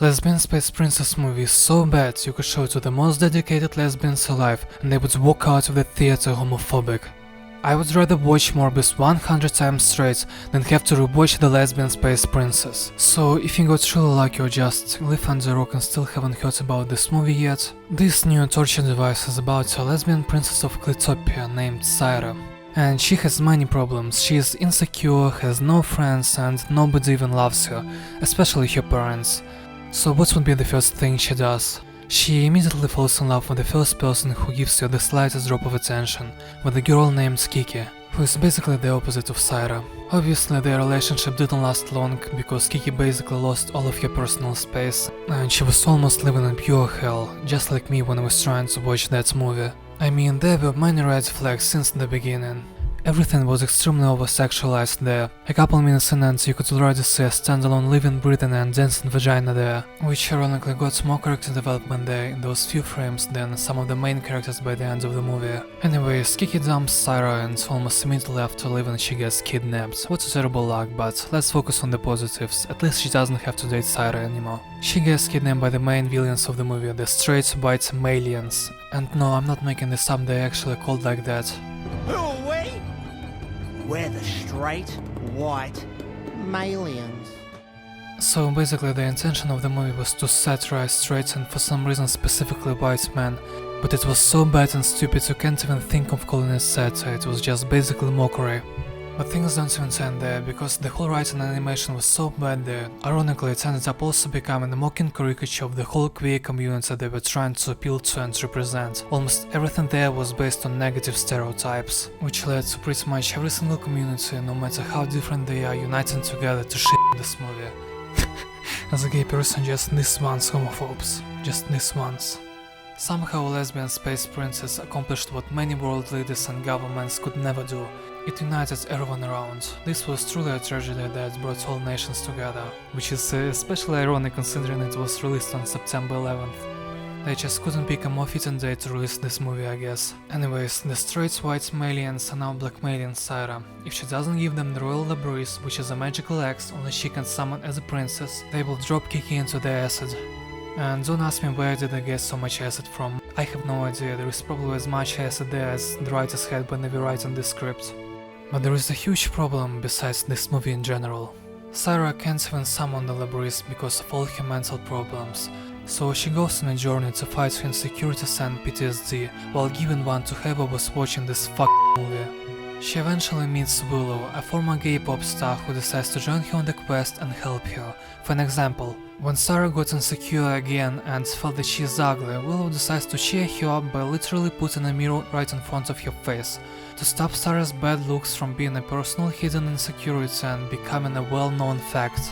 Lesbian Space Princess movie is so bad you could show it to the most dedicated lesbians alive and they would walk out of the theater homophobic. I would rather watch Morbius 100 times straight than have to rewatch the Lesbian Space Princess. So if you got truly lucky or just live under a rock and still haven't heard about this movie yet, this new torture device is about a lesbian princess of Clitopia named Syra. And she has many problems. She is insecure, has no friends and nobody even loves her, especially her parents. So what would be the first thing she does? She immediately falls in love with the first person who gives her the slightest drop of attention, with a girl named Kiki, who is basically the opposite of Syra. Obviously their relationship didn't last long because Kiki basically lost all of her personal space and she was almost living in pure hell, just like me when I was trying to watch that movie. I mean, there were many red flags since the beginning. Everything was extremely over-sexualized there. A couple minutes in and you could already see a standalone living, breathing and dancing vagina there, which ironically got more character development there in those few frames than some of the main characters by the end of the movie. Anyways, Kiki dumps Syra and almost immediately after leaving she gets kidnapped. What a terrible luck, but let's focus on the positives. At least she doesn't have to date Syra anymore. She gets kidnapped by the main villains of the movie, the straight white malians. And no, I'm not making this up, they're actually called like that. Who are we? We're the straight, white malians. So basically the intention of the movie was to satirize straight and for some reason specifically white men, but it was so bad and stupid you can't even think of calling it satire, it was just basically mockery. But things don't even end there, because the whole writing and animation was so bad there. Ironically, it ended up also becoming a mocking caricature of the whole queer community they were trying to appeal to and represent. Almost everything there was based on negative stereotypes, which led to pretty much every single community, no matter how different they are, uniting together to shit on this movie. As a gay person, just this once homophobes. Just this once. Somehow Lesbian Space Princess accomplished what many world leaders and governments could never do. It united everyone around. This was truly a tragedy that brought all nations together, which is especially ironic considering it was released on September 11th. They just couldn't pick a more fitting date to release this movie, I guess. Anyways, the straight white malians are now blackmailing Syra. If she doesn't give them the royal labris, which is a magical axe only she can summon as a princess, they will drop Kiki into the acid. And don't ask me where did I get so much acid from. I have no idea, there is probably as much acid there as the writers had when they were writing this script. But there is a huge problem besides this movie in general. Syra can't even summon the labris because of all her mental problems, so she goes on a journey to fight her insecurities and PTSD while giving one to whoever was watching this movie. She eventually meets Willow, a former gay pop star who decides to join her on the quest and help her. For an example, when Syra got insecure again and felt that she is ugly, Willow decides to cheer her up by literally putting a mirror right in front of her face, to stop Syra's bad looks from being a personal hidden insecurity and becoming a well-known fact.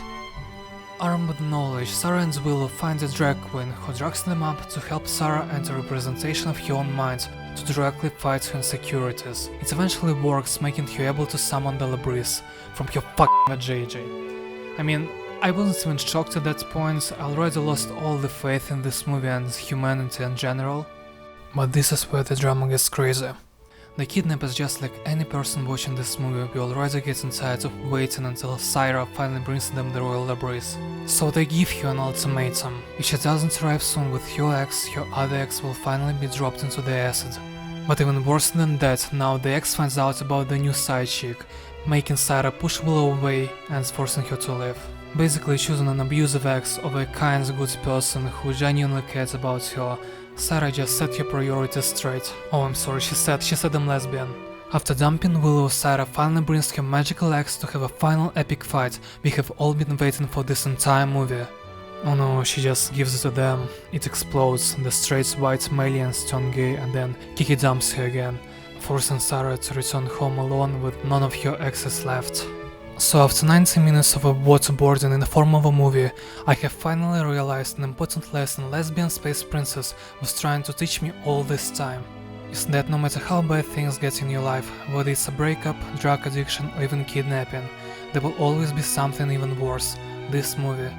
Armed with knowledge, Syra and Willow find a drag queen who drags them up to help Syra enter a representation of her own mind to directly fight her insecurities. It eventually works, making her able to summon the labris from her fucking JJ. I mean, I wasn't even shocked at that point, I already lost all the faith in this movie and humanity in general. But this is where the drama gets crazy. The kidnappers, just like any person watching this movie, will already getting tired of waiting until Syra finally brings them the royal labris. So they give her an ultimatum. If she doesn't arrive soon with her ex, her other ex will finally be dropped into the acid. But even worse than that, now the ex finds out about the new side chick, making Syra push Willow away and forcing her to leave. Basically choosing an abusive ex over a kind, good person who genuinely cares about her. Syra just set her priorities straight. Oh, I'm sorry, she said I'm lesbian. After dumping Willow, Syra finally brings her magical axe to have a final epic fight we have all been waiting for this entire movie. Oh no, she just gives it to them. It explodes, the straight white malians turn gay and then Kiki dumps her again, forcing Syra to return home alone with none of her exes left. So after 90 minutes of a waterboarding in the form of a movie, I have finally realized an important lesson Lesbian Space Princess was trying to teach me all this time. Is that no matter how bad things get in your life, whether it's a breakup, drug addiction or even kidnapping, there will always be something even worse, this movie.